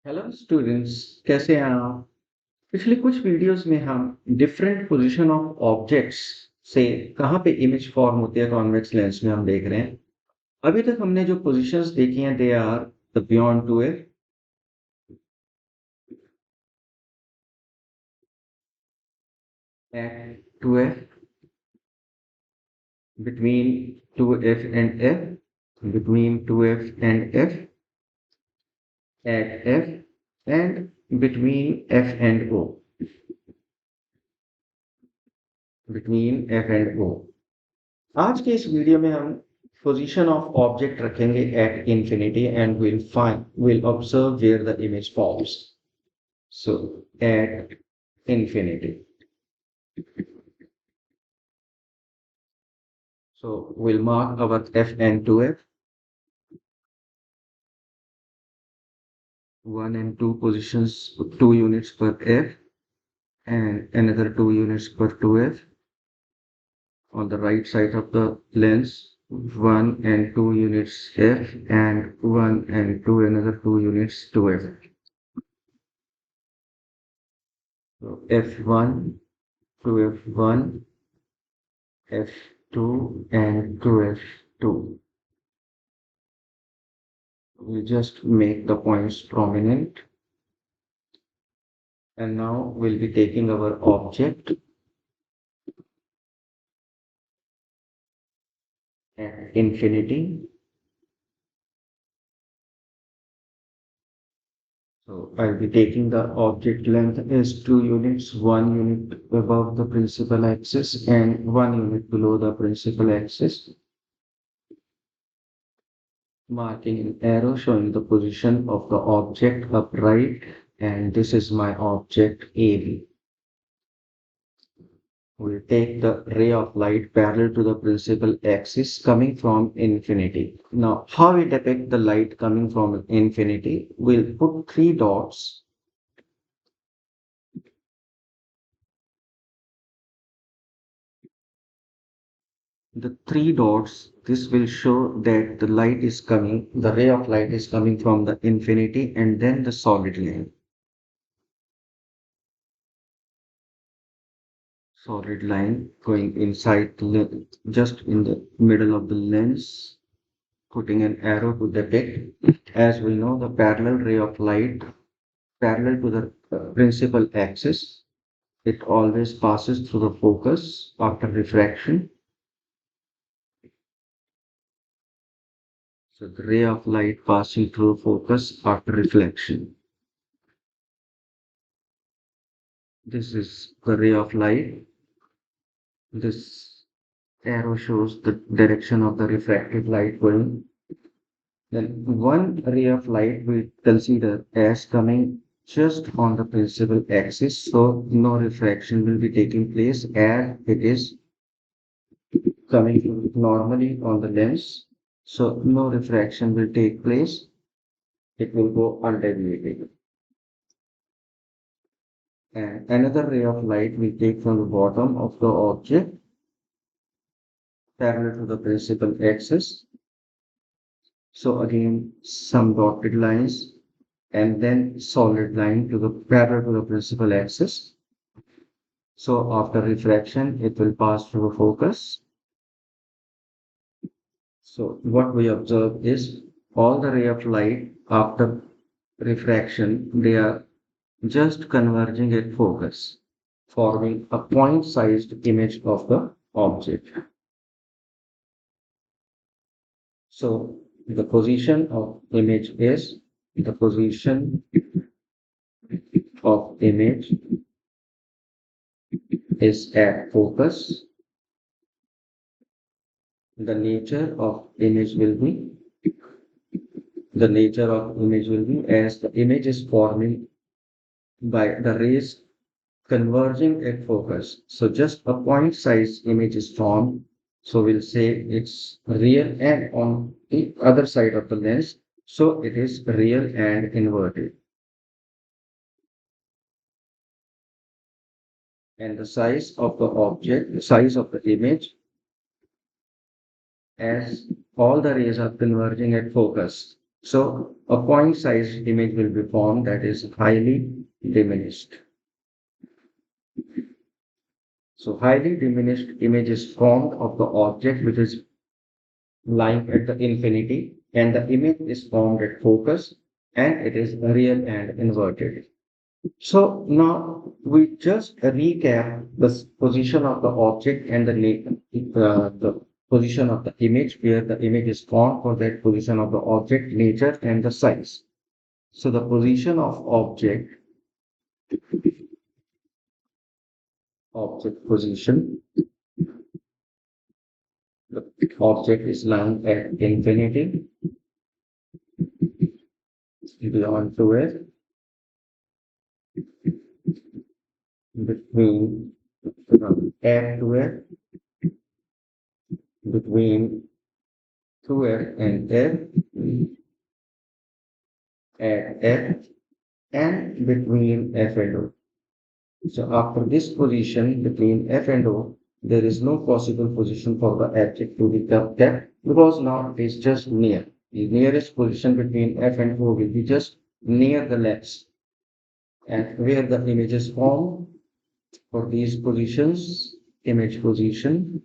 Hello students, कैसे हैं आप? पिछले कुछ वीडियोस में हम डिफरेंट पोजीशन ऑफ ऑब्जेक्ट्स से कहाँ पे इमेज फॉर्म होती है कॉन्वेक्स लेंस में हम देख रहे हैं। अभी तक हमने जो पोजीशंस देखी हैं they are the beyond two F, at two F, between two F and F, between two F and F, at F, and between F and O, between F and O. आज के इस video में हम position of object रखेंगे at infinity and will observe where the image forms. So at infinity. So we'll mark our f and 2f, 1 and 2 positions, 2 units per f, and another 2 units per 2f. On the right side of the lens, 1 and 2 units f, and 1 and 2 another 2 units 2f. So f1 to f1, f2 and 2f2. We just make the points prominent, and now we'll be taking our object at infinity. So I'll be taking the object length as 2 units, 1 unit above the principal axis and 1 unit below the principal axis, marking an arrow showing the position of the object upright, and this is my object AB. We'll take the ray of light parallel to the principal axis coming from infinity. Now, how we depict the light coming from infinity? We'll put 3 dots. The 3 dots, this will show that the light is coming, the ray of light is coming from the infinity and then the solid line. Solid line going inside the just in the middle of the lens, putting an arrow to depict. As we know, the parallel ray of light parallel to the principal axis, it always passes through the focus after refraction. So the ray of light passing through focus after reflection. This is the ray of light. This arrow shows the direction of the refracted light going. Then one ray of light we consider as coming just on the principal axis, so no refraction will be taking place as it is coming normally on the lens. So no refraction will take place. It will go undeviated. And another ray of light we take from the bottom of the object parallel to the principal axis. So again, some dotted lines and then solid line to the parallel to the principal axis. So after refraction, it will pass through the focus. So what we observe is all the ray of light after refraction, they are just converging at focus, forming a point-sized image of the object. So the position of image is the position of image is at focus. The nature of image will be as the image is forming by the rays converging at focus. So just a point size image is formed. So we'll say it's real, and on the other side of the lens, so it is real and inverted. And the size of the object, the size of the image, as all the rays are converging at focus. So a point-sized image will be formed that is highly diminished. So highly diminished image is formed of the object which is lying at the infinity, and the image is formed at focus, and it is real and inverted. So now we just recap the position of the object and the position of the image, where the image is formed for that position of the object, nature, and the size. So the position of object position, the object is lying at infinity, beyond 2f, between f to f, between 2f and f, at f, and between f and o. So after this position between f and o, there is no possible position for the object to be kept because now it is just near. The nearest position between f and o will be just near the lens, and where the image is formed for these positions, image position,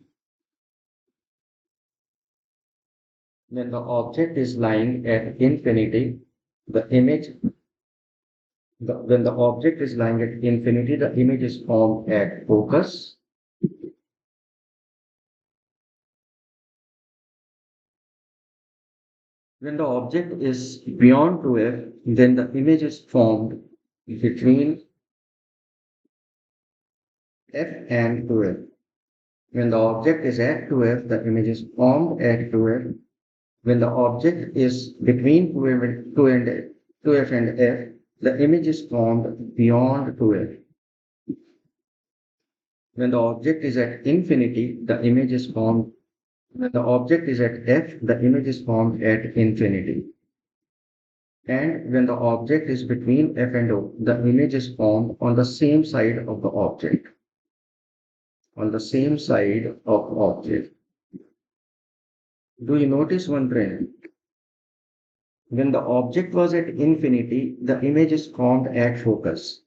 when the object is lying at infinity, the image, when the object is lying at infinity, the image is formed at focus. When the object is beyond 2f, then the image is formed between f and 2f. When the object is at 2f, the image is formed at 2f. When the object is between 2f and f, the image is formed beyond 2f. When the object is at infinity, the image is formed. When the object is at f, the image is formed at infinity. And when the object is between f and o, the image is formed on the same side of the object. On the same side of object. Do you notice one trend? When the object was at infinity, the image is formed at focus.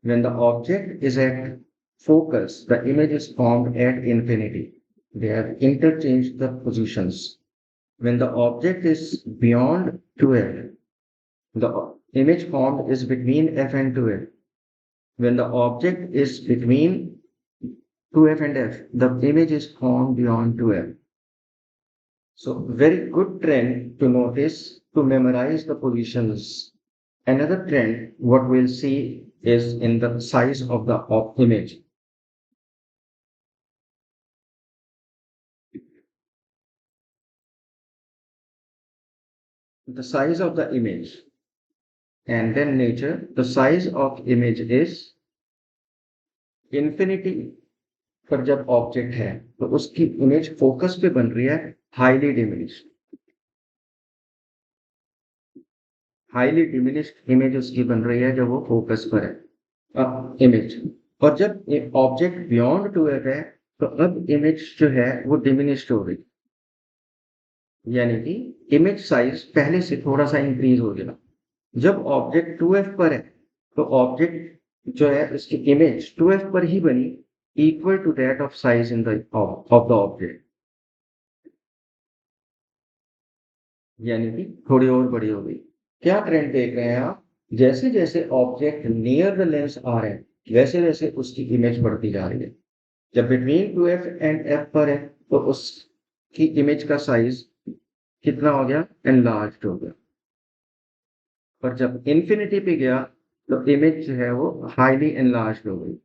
When the object is at focus, the image is formed at infinity. They have interchanged the positions. When the object is beyond 2f, the image formed is between f and 2f. When the object is between 2f and f, the image is formed beyond 2f. So very good trend to notice to memorize the positions. Another trend, what we'll see is in the size of the image. The size of the image and then nature. The size of image is infinity पर जब object है तो उसकी image focus पे बन रही है highly diminished image उसकी बन रही है जब वो फोकस पर है इमेज और जब ऑब्जेक्ट बियॉन्ड टू एफ है तो अब इमेज जो है वो डिमिनिश्ड हो गई यानी कि इमेज साइज पहले से थोड़ा सा इंक्रीज हो गया जब ऑब्जेक्ट 2f पर है तो ऑब्जेक्ट जो है उसकी इमेज 2f पर ही बनी equal to that of size in the of the object यानी कि थोड़ी और बड़ी हो गई क्या ट्रेंड देख रहे हैं आप जैसे जैसे ऑब्जेक्ट नियर द लेंस आ रहे हैं वैसे वैसे उसकी इमेज बढ़ती जा रही है जब बिटवीन 2f एंड f पर है तो उसकी इमेज का साइज कितना हो गया एनलार्ज्ड हो गया पर जब इंफिनिटी पे गया तो इमेज जो है वो हाईली एनलार्ज्ड हो गई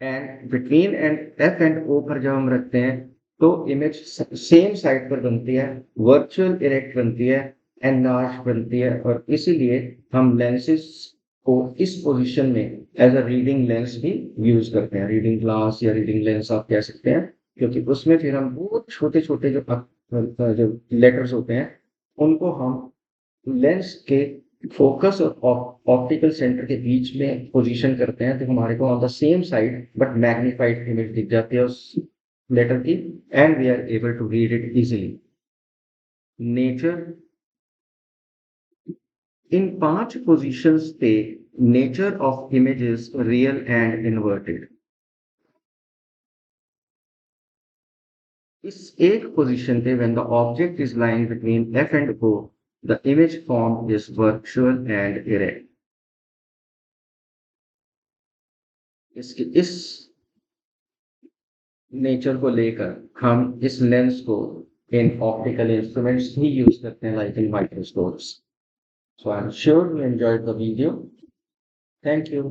and between and F and O पर जब हम रखते हैं तो इमेज सेम साइड पर बनती है वर्चुअल इरेक्ट बनती है एनलार्ज बनती है और इसीलिए हम लेंसेज को इस पोजीशन में एज अ रीडिंग लेंस भी यूज करते हैं रीडिंग ग्लास या रीडिंग लेंस आप कह सकते हैं क्योंकि उसमें फिर हम बहुत छोटे छोटे जो लेटर्स होते हैं उनको हम लेंस के फोकस और ऑप्टिकल सेंटर के बीच में पोजीशन करते हैं तो हमारे को on the same side but magnified image दिख जाती है उस लेटर की and we are able to read it easily nature in 5 positions पे nature of images real and inverted. इस एक पोजीशन पे when the object is lying between F and O the image form is virtual and erect. इसके इस nature को लेकर हम इस लेंस को इन ऑप्टिकल इंस्ट्रूमेंट्स ही यूज करते हैं like in microscopes. So I'm sure you enjoyed the video. Thank you.